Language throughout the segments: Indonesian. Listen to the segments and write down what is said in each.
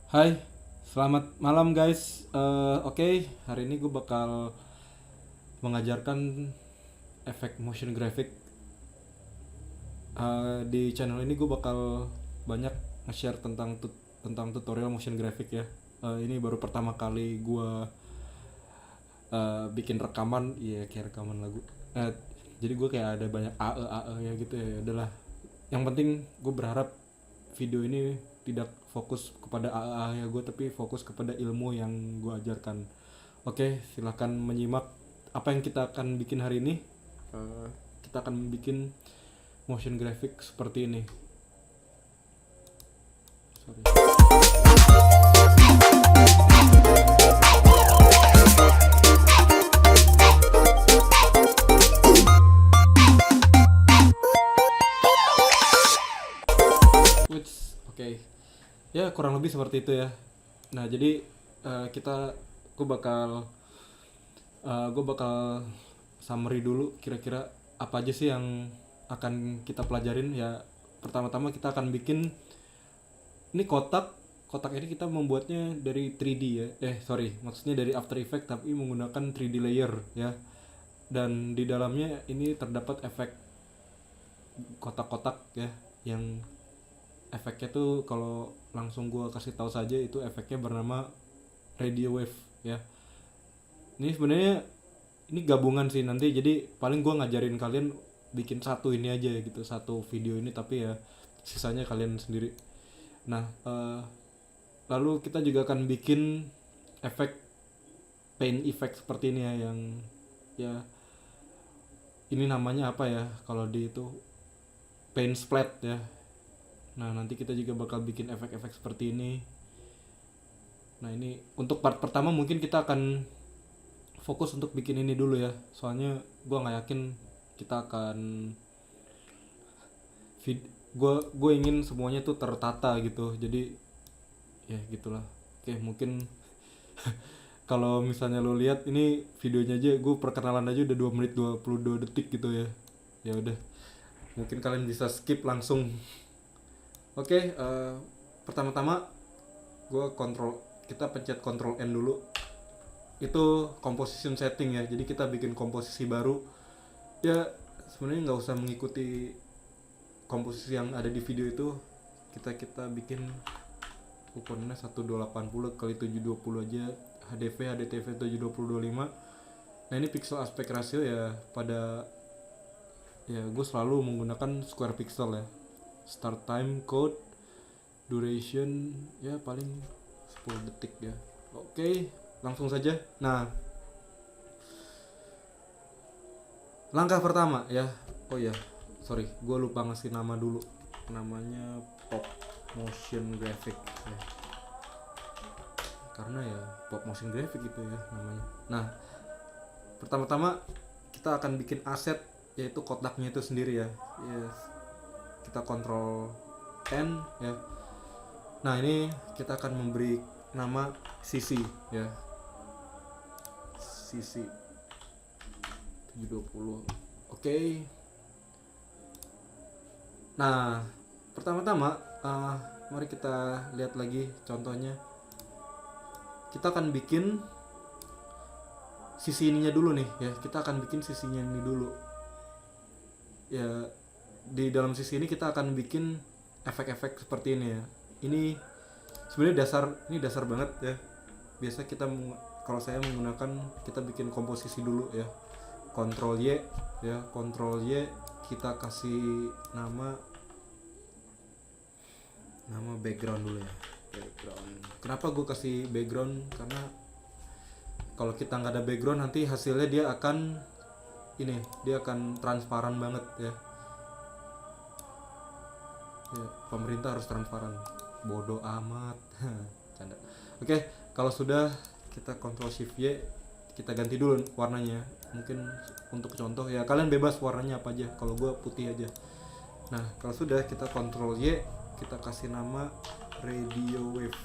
Hai, selamat malam guys. Oke, hari ini gue bakal mengajarkan efek motion graphic. Di channel ini gue bakal banyak nge-share tentang tutorial motion graphic ya. Ini baru pertama kali gue bikin rekaman, iya kayak rekaman lagu. Eh, jadi gue kayak ada banyak AE ya gitu ya. Adalah. Yang penting gue berharap video ini tidak fokus kepada AE ya gue, tapi fokus kepada ilmu yang gue ajarkan. Oke, silahkan menyimak apa yang kita akan bikin hari ini. Kita akan bikin motion graphic seperti ini. Sorry. Oke. Ya kurang lebih seperti itu ya. Nah jadi kita gue bakal gue bakal summary dulu kira-kira apa aja sih yang akan kita pelajarin ya. Pertama-tama kita akan bikin ini kotak ini kita membuatnya dari 3D ya, sorry, maksudnya dari After Effects tapi menggunakan 3D layer ya. Dan di dalamnya ini terdapat efek kotak-kotak ya, yang efeknya tuh kalau langsung gua kasih tahu saja itu efeknya bernama radio wave ya. Ini sebenarnya ini gabungan sih nanti, jadi paling gua ngajarin kalian bikin satu ini aja gitu, satu video ini, tapi ya sisanya kalian sendiri. Nah, lalu kita juga akan bikin efek paint effect seperti ini ya, yang ya ini namanya apa ya kalau di itu, paint splat ya. Nah nanti kita juga bakal bikin efek-efek seperti ini. Nah ini untuk part pertama mungkin kita akan fokus untuk bikin ini dulu ya, soalnya gue nggak yakin kita akan gue ingin semuanya tuh tertata gitu, jadi ya gitulah. Oke, mungkin kalau misalnya lo lihat ini videonya aja, gue perkenalan aja udah 2 menit 22 detik gitu ya. Ya udah, mungkin kalian bisa skip langsung. Oke, pertama-tama kita pencet Ctrl N dulu. Itu composition setting ya, jadi kita bikin komposisi baru. Ya sebenarnya nggak usah mengikuti komposisi yang ada di video itu, kita bikin ukurannya 1280 kali 720 aja, HDV HDTV 720 25. Nah ini pixel aspect ratio ya, pada ya gue selalu menggunakan square pixel ya. Start time, code, duration ya paling 10 detik ya. Oke, langsung saja. Nah, langkah pertama ya. Oh ya, sorry, gue lupa ngasih nama dulu. Namanya Pop Motion Graphic ya. Karena ya Pop Motion Graphic gitu ya namanya. Nah, pertama-tama kita akan bikin aset, yaitu kotaknya itu sendiri ya. Yes. Kita kontrol N ya. Nah ini kita akan memberi nama CC ya, CC 720. Oke. Nah pertama-tama mari kita lihat lagi contohnya. Kita akan bikin sisi ininya dulu nih ya, kita akan bikin sisinya ini dulu ya. Di dalam sisi ini kita akan bikin efek-efek seperti ini ya. Ini sebenarnya dasar banget ya. Biasa kalau saya menggunakan, kita bikin komposisi dulu ya. Ctrl Y ya, Ctrl Y, kita kasih nama background dulu ya. Background. Kenapa gue kasih background? Karena kalau kita nggak ada background nanti hasilnya dia akan transparan banget ya. Ya, pemerintah harus transparan. Bodoh amat. Canda. Oke, kalau sudah kita Ctrl Shift Y, kita ganti dulu warnanya. Mungkin untuk contoh ya, kalian bebas warnanya apa aja. Kalau gue putih aja. Nah, kalau sudah kita Ctrl Y, kita kasih nama radio wave.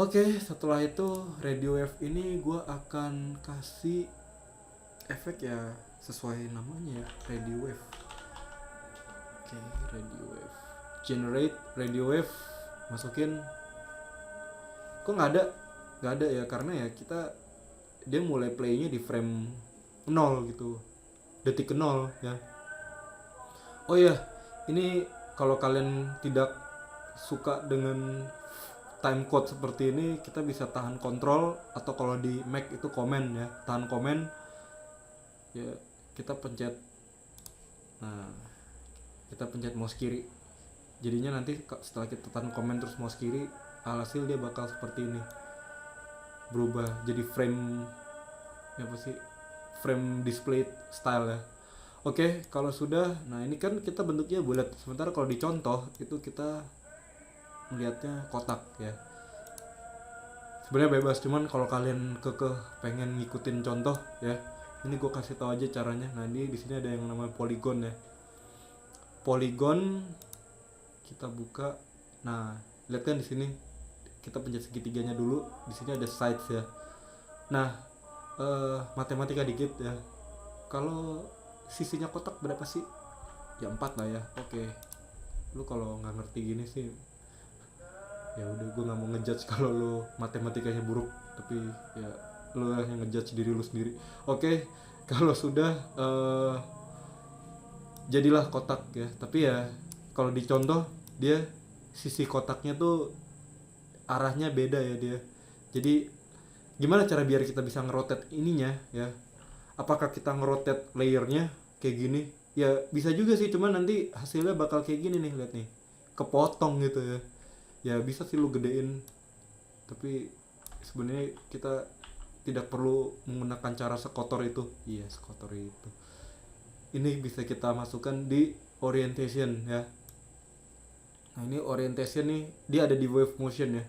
Oke, setelah itu radio wave ini gue akan kasih efek ya sesuai namanya ya, radio wave. Oke, radio wave. Generate radio wave. masukin, kok nggak ada ya, karena ya dia mulai playnya di frame 0 gitu, detik ke 0 ya. Oh iya, ini kalau kalian tidak suka dengan time code seperti ini, kita bisa tahan kontrol, atau kalau di Mac itu komen ya, tahan komen ya, kita pencet, nah kita pencet mouse kiri, jadinya nanti setelah kita tahan komen terus mouse kiri, alhasil dia bakal seperti ini, berubah jadi frame apa sih, frame display style ya. Oke, kalau sudah, nah ini kan kita bentuknya bulat, sementara kalau dicontoh itu kita melihatnya kotak ya. Sebenarnya bebas, cuman kalau kalian pengen ngikutin contoh ya, ini gue kasih tahu aja caranya. Nah di sini ada yang namanya polygon ya. Polygon kita buka, nah lihat kan di sini kita pencet segitiganya dulu, di sini ada sides ya. Nah matematika dikit ya, kalau sisinya kotak berapa sih? Ya 4 lah ya. Oke, lu kalau nggak ngerti gini sih ya udah, gue nggak mau ngejudge kalau lu matematikanya buruk, tapi ya lu yang ngejudge diri lu sendiri. Oke, kalau sudah jadilah kotak ya, tapi ya kalau dicontoh dia sisi kotaknya tuh arahnya beda ya dia. Jadi gimana cara biar kita bisa ngerotate ininya ya? Apakah kita ngerotate layernya kayak gini? Ya bisa juga sih, cuman nanti hasilnya bakal kayak gini nih, lihat nih, kepotong gitu ya. Ya bisa sih lu gedein, tapi sebenarnya kita tidak perlu menggunakan cara sekotor itu. Iya, sekotor itu. Ini bisa kita masukkan di orientation ya. Nah ini orientation nih, dia ada di wave motion ya.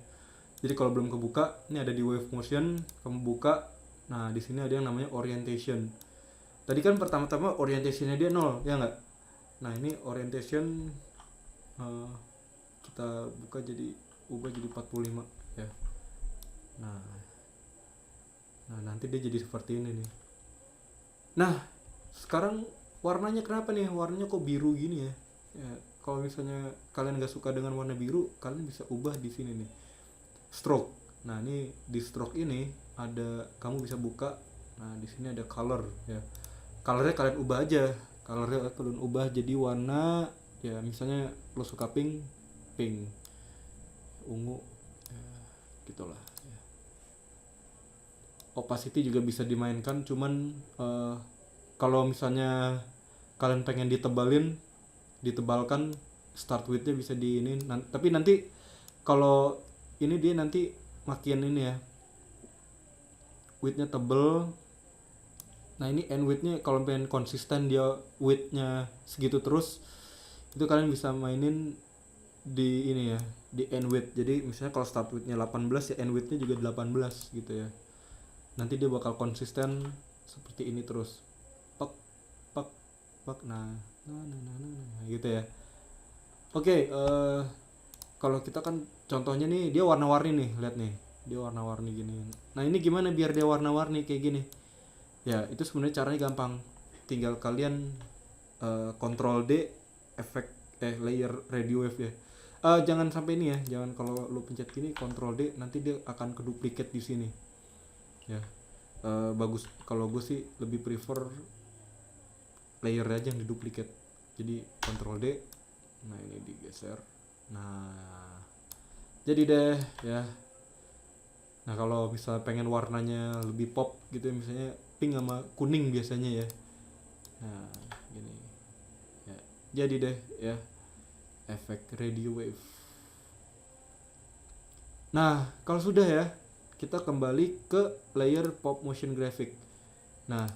Jadi kalau belum kebuka, ini ada di wave motion, kamu buka. Nah di sini ada yang namanya orientation. Tadi kan pertama-tama orientationnya dia 0 ya nggak? Nah ini orientation kita buka, ubah jadi 45 ya. Nah nanti dia jadi seperti ini nih. Nah sekarang warnanya kenapa nih? Warnanya kok biru gini ya? Ya kalau misalnya kalian nggak suka dengan warna biru, kalian bisa ubah di sini nih, stroke. Nah ini di stroke ini ada, kamu bisa buka. Nah di sini ada color ya. Colornya kalian ubah aja. Colornya kalian ubah jadi warna ya, misalnya lo suka pink, ungu ya, gitulah ya. Opacity juga bisa dimainkan, cuman kalau misalnya kalian pengen ditebalkan, start widthnya bisa di ini. Tapi nanti kalau ini dia nanti makin ini ya, widthnya tebel. Nah ini end widthnya kalau pengen konsisten dia widthnya segitu terus, itu kalian bisa mainin di ini ya, di end width. Jadi misalnya kalau start widthnya 18 ya, end widthnya juga 18 gitu ya. Nanti dia bakal konsisten seperti ini terus, pak nah gitu ya. Oke, kalau kita kan contohnya nih, dia warna-warni nih, lihat nih, dia warna-warni gini. Nah ini gimana biar dia warna-warni kayak gini ya? Itu sebenarnya caranya gampang, tinggal kalian Ctrl D efek layer radio wave ya. Jangan sampai ini ya, jangan kalau lu pencet gini Ctrl D nanti dia akan keduplikat di sini ya. Bagus kalau gue sih lebih prefer layer aja yang diduplikat, jadi Ctrl D. Nah ini digeser, nah jadi deh ya. Nah kalau misal pengen warnanya lebih pop gitu ya, misalnya pink sama kuning biasanya ya, nah gini ya, jadi deh ya efek radio wave. Nah kalau sudah ya, kita kembali ke layer pop motion graphic. Nah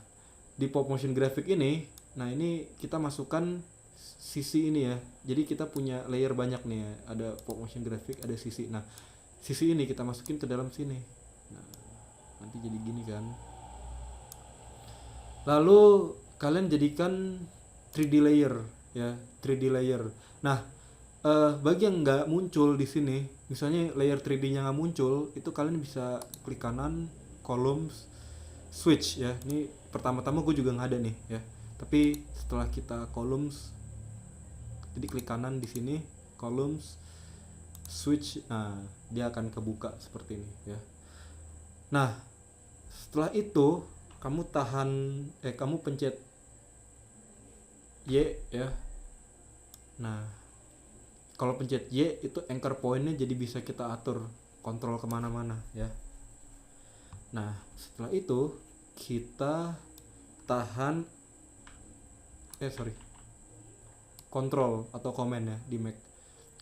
di pop motion graphic ini, nah ini kita masukkan sisi ini ya. Jadi kita punya layer banyak nih ya, ada pop motion graphic, ada sisi. Nah sisi ini kita masukin ke dalam sini. Nah nanti jadi gini kan. Lalu kalian jadikan 3D layer ya, 3D layer. Nah bagi yang nggak muncul di sini, misalnya layer 3D-nya nggak muncul, itu kalian bisa klik kanan, columns, switch ya. Ini pertama-tama gue juga nggak ada nih ya, tapi setelah kita columns, jadi klik kanan di sini, columns, switch, nah dia akan kebuka seperti ini ya. Nah setelah itu kamu pencet Y ya. Nah kalau pencet Y itu anchor pointnya jadi bisa kita atur kontrol kemana-mana ya. Nah setelah itu kita tahan kontrol atau komen ya di Mac,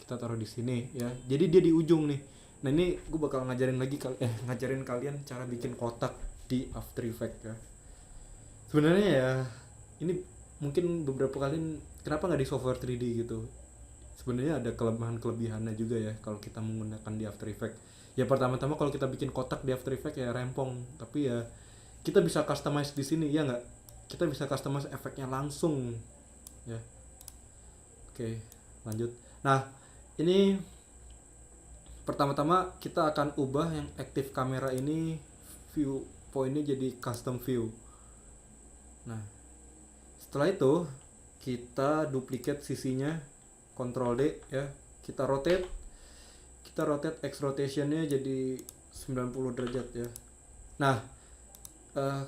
kita taruh di sini ya, jadi dia di ujung nih. Nah ini gue bakal ngajarin kalian cara bikin kotak di After Effects ya. Sebenarnya ya ini mungkin beberapa kalian kenapa nggak di software 3D gitu. Sebenarnya ada kelebihannya juga ya kalau kita menggunakan di After Effects. Ya pertama-tama kalau kita bikin kotak di After Effects ya rempong, tapi ya kita bisa customize di sini ya nggak, kita bisa customize efeknya langsung ya. Oke lanjut. Nah ini pertama-tama kita akan ubah yang active kamera ini view pointnya jadi custom view. Nah setelah itu kita duplicate sisinya, Ctrl D ya, kita rotate X rotationnya jadi 90 derajat ya. Nah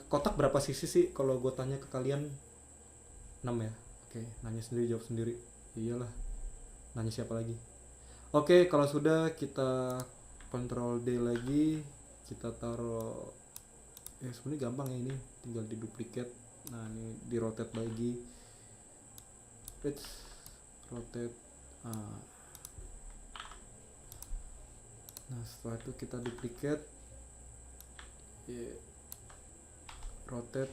kotak berapa sisi sih kalau gue tanya ke kalian? 6 ya. Oke nanya sendiri jawab sendiri. Iyalah, nanya siapa lagi. Oke kalau sudah kita Ctrl D lagi, kita taruh ya, sebenarnya gampang ya, ini tinggal di duplicate. Nah ini di rotate lagi, rotate. Nah setelah itu kita duplicate, rotate,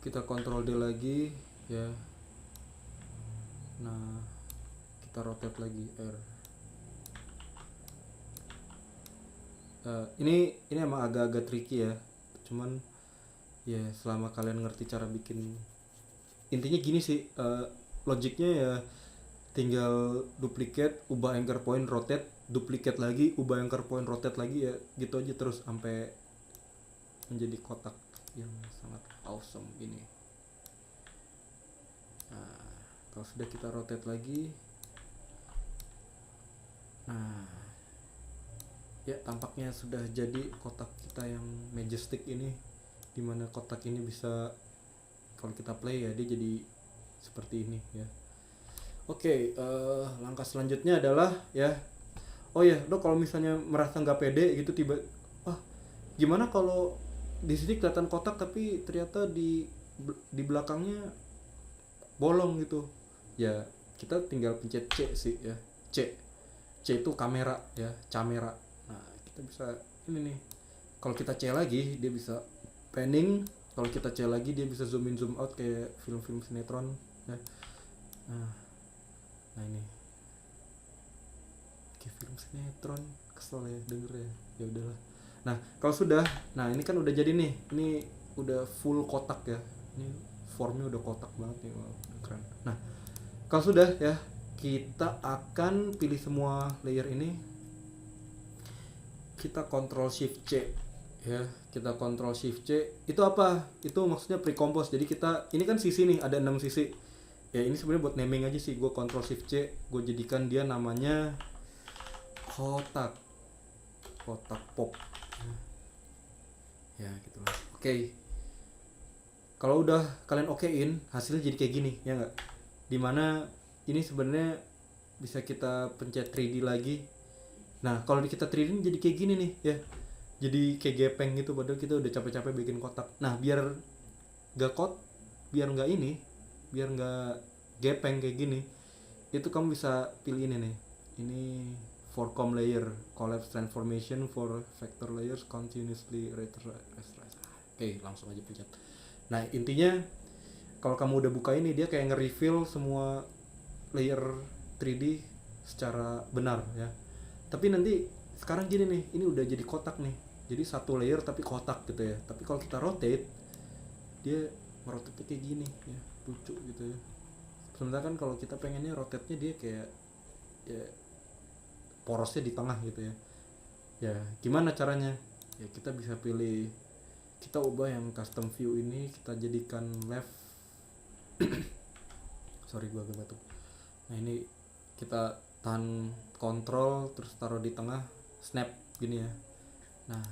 kita Ctrl D lagi ya. Nah kita rotate lagi R. Ini emang agak-agak tricky ya, cuman ya selama kalian ngerti cara bikin, intinya gini sih, logiknya ya tinggal duplicate, ubah anchor point, rotate, duplicate lagi, ubah anchor point, rotate lagi, ya gitu aja terus sampai menjadi kotak yang sangat awesome ini. Nah kalau sudah kita rotate lagi, nah ya tampaknya sudah jadi kotak kita yang majestic ini, dimana kotak ini bisa kalau kita play ya dia jadi seperti ini ya. Oke, langkah selanjutnya adalah ya, oh ya lo kalau misalnya merasa nggak pede gitu gimana kalau di sini kelihatan kotak tapi ternyata di belakangnya bolong gitu ya, kita tinggal pencet C sih ya. C itu kamera ya, kamera. Nah kita bisa ini nih, kalau kita C lagi dia bisa panning, kalau kita C lagi dia bisa zoom in zoom out kayak film-film sinetron ya. Nah ini kayak film sinetron, kesel ya denger ya udahlah. Nah kalau sudah, nah ini kan udah jadi nih, ini udah full kotak ya, ini formnya udah kotak banget nih, wow, keren. Nah kalau sudah ya, kita akan pilih semua layer ini, kita Ctrl Shift C ya, kita Ctrl Shift C. Itu apa? Itu maksudnya pre-compose. Jadi kita ini kan sisi nih, ada 6 sisi ya, ini sebenarnya buat naming aja sih. Gue Ctrl Shift C, gue jadikan dia namanya kotak pop ya gitu lah. Oke. Kalau udah kalian okein, hasilnya jadi kayak gini ya nggak? Dimana ini sebenarnya bisa kita pencet 3D lagi. Nah kalau kita 3D ini jadi kayak gini nih ya, jadi kayak gepeng gitu, padahal kita udah capek-capek bikin kotak. Nah biar nggak gepeng kayak gini, itu kamu bisa pilih ini nih, ini for com layer, collapse transformation for vector layers continuously rasterize. Oke, langsung aja pencet. Nah intinya kalau kamu udah buka ini, dia kayak nge-reveal semua layer 3D secara benar ya. Tapi nanti sekarang gini nih, ini udah jadi kotak nih, jadi satu layer tapi kotak gitu ya. Tapi kalau kita rotate, dia merotate kayak gini ya, lucu gitu ya. Sementara kan kalau kita pengennya rotate-nya dia kayak ya porosnya di tengah gitu ya. Ya gimana caranya? Ya kita bisa pilih kita ubah yang custom view ini, kita jadikan left. Sorry gua agak batuk. Nah ini kita tahan kontrol terus taruh di tengah, snap gini ya. Nah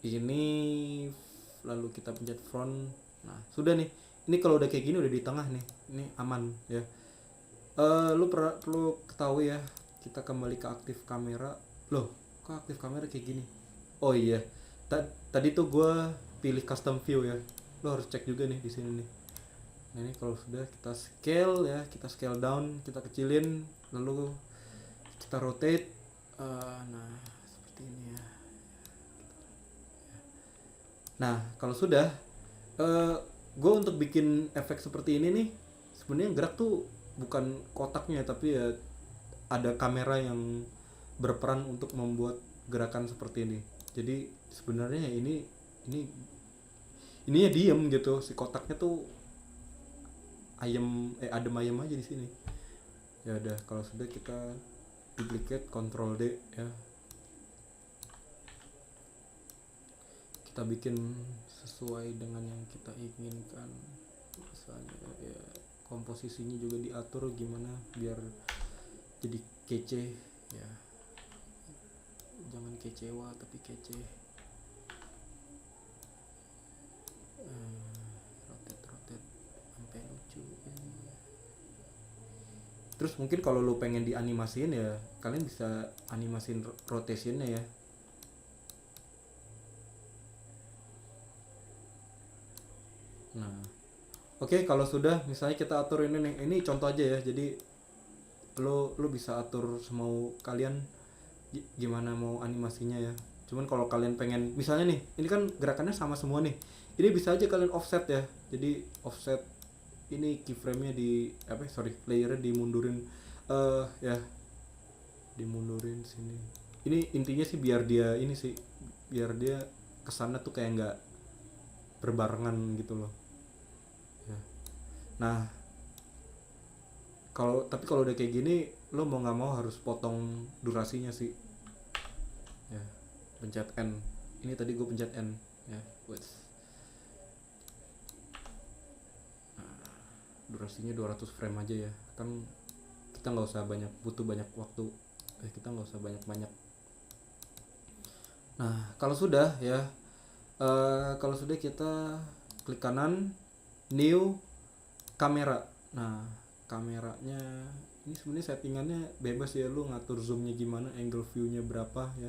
ini lalu kita pencet front. Nah sudah nih, ini kalau udah kayak gini udah di tengah nih, ini aman ya. Lu perlu ketahui ya, kita kembali ke aktif kamera. Loh kok aktif kamera kayak gini? Oh iya, tadi tuh gue pilih custom view ya, lo harus cek juga nih di sini nih. Nah ini kalau sudah kita scale ya, kita scale down, kita kecilin, lalu kita rotate. Nah seperti ini ya. Nah kalau sudah, gue untuk bikin efek seperti ini nih, sebenarnya gerak tuh bukan kotaknya, tapi ya ada kamera yang berperan untuk membuat gerakan seperti ini. Jadi sebenarnya ininya diem gitu, si kotaknya tuh adem ayem aja di sini. Ya udah, kalau sudah kita duplicate, Ctrl D ya. Kita bikin sesuai dengan yang kita inginkan. Misalnya ya komposisinya juga diatur gimana biar jadi kece ya. Jangan kecewa tapi kece. Rotate sampai lucu ya. Terus mungkin kalau lu pengen dianimasiin ya kalian bisa animasiin rotationnya ya. Nah oke, kalau sudah misalnya kita atur ini nih, ini contoh aja ya. Jadi lu bisa atur semau kalian gimana mau animasinya ya. Cuman kalau kalian pengen misalnya nih, ini kan gerakannya sama semua nih, ini bisa aja kalian offset ya. Jadi offset ini keyframe-nya layernya dimundurin, ya dimundurin sini. Ini intinya sih biar dia kesana tuh kayak nggak berbarengan gitu loh ya. Nah tapi kalau udah kayak gini lo mau nggak mau harus potong durasinya sih ya. Pencet N, ini tadi gue pencet N ya. Nah, durasinya 200 frame aja ya, kan kita nggak usah butuh banyak waktu, kita nggak usah banyak. Nah kalau sudah ya, kalau sudah kita klik kanan, new kamera. Nah kameranya ini sebenarnya settingannya bebas ya, lu ngatur zoomnya gimana, angle view-nya berapa ya.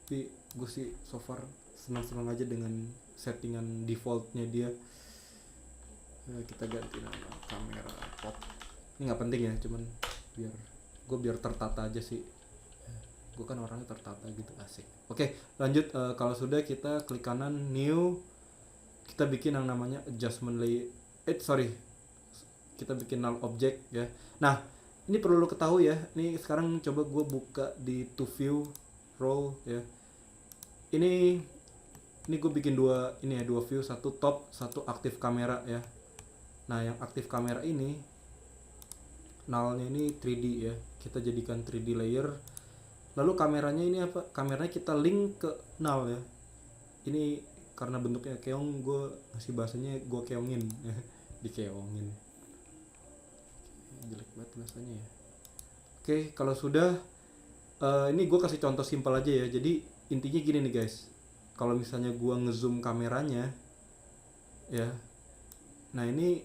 Tapi gue sih so far senang aja dengan settingan defaultnya dia. Kita ganti nama kamera pop. Ini nggak penting ya, cuman biar tertata aja sih. Gue kan orangnya tertata gitu, asik. Oke lanjut, kalau sudah kita klik kanan new, kita bikin yang namanya adjustment layer. Kita bikin null object ya. Nah ini perlu lo ketahui ya, ini sekarang coba gue buka di to view roll ya. Ini gue bikin dua view, satu top, satu aktif kamera ya. Nah yang aktif kamera ini nullnya ini 3D ya, kita jadikan 3D layer. Lalu kameranya ini apa? Kameranya kita link ke null ya. Ini karena bentuknya keong, gue ngasih bahasanya gue keongin ya. Dikeongin, jelek banget bahasanya ya. Oke kalau sudah, ini gue kasih contoh simpel aja ya. Jadi intinya gini nih guys, kalau misalnya gue ngezoom kameranya ya, nah ini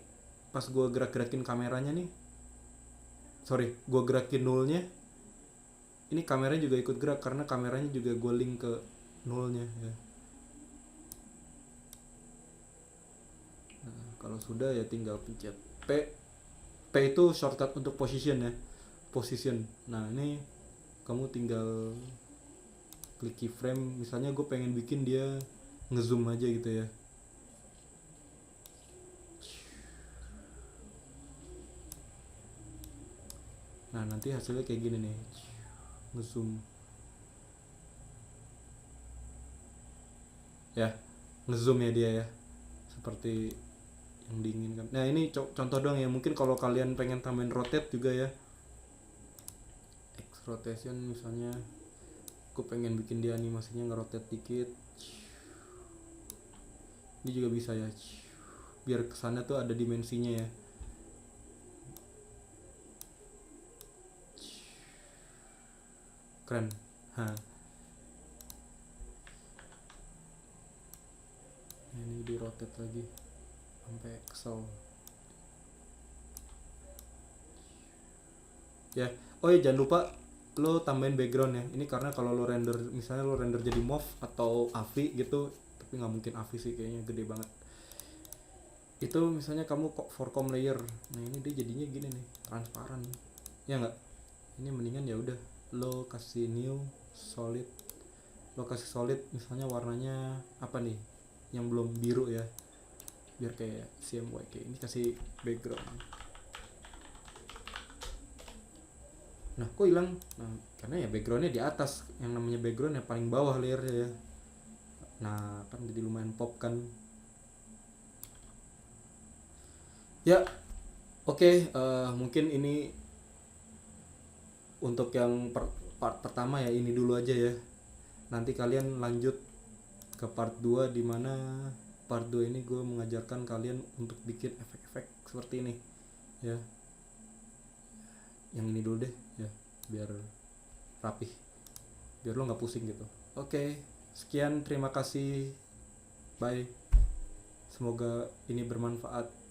pas gue gerakin kameranya nih, gue gerakin nullnya, ini kameranya juga ikut gerak karena kameranya juga gue link ke nullnya ya. Nah, kalau sudah ya tinggal pencet P itu shortcut untuk position ya, position. Nah ini kamu tinggal klik keyframe, misalnya gue pengen bikin dia ngezoom aja gitu ya. Nah nanti hasilnya kayak gini nih, ngezoom ya, ngezoom ya dia ya, seperti yang diinginkan. Nah ini contoh doang ya, mungkin kalau kalian pengen tambahin rotate juga ya, X rotation misalnya, gue pengen bikin dia animasinya ngerotate dikit. Ini juga bisa ya, biar kesannya tuh ada dimensinya ya. Keren. Hah. Ini di rotate lagi sampai kesel ya. Oh ya, jangan lupa lo tambahin background ya. Ini karena kalau lo render, misalnya lo render jadi MOV atau AVI gitu, tapi nggak mungkin AVI sih, kayaknya gede banget. Itu misalnya kamu kok forecom layer, nah ini dia jadinya gini nih, transparan ya nggak. Ini mendingan ya udah lo kasih new solid, lo kasih solid misalnya warnanya apa nih yang belum biru ya, biar kayak CMYK. Ini kasih background. Nah kok hilang? Nah karena ya backgroundnya di atas, yang namanya background yang paling bawah layernya ya. Nah kan jadi lumayan pop kan ya. Oke, mungkin ini untuk yang part pertama ya, ini dulu aja ya. Nanti kalian lanjut ke part 2, dimana part 2 ini gue mengajarkan kalian untuk bikin efek-efek seperti ini ya. Yang ini dulu deh ya, biar rapih, biar lo nggak pusing gitu. Oke, sekian, terima kasih, bye. Semoga ini bermanfaat.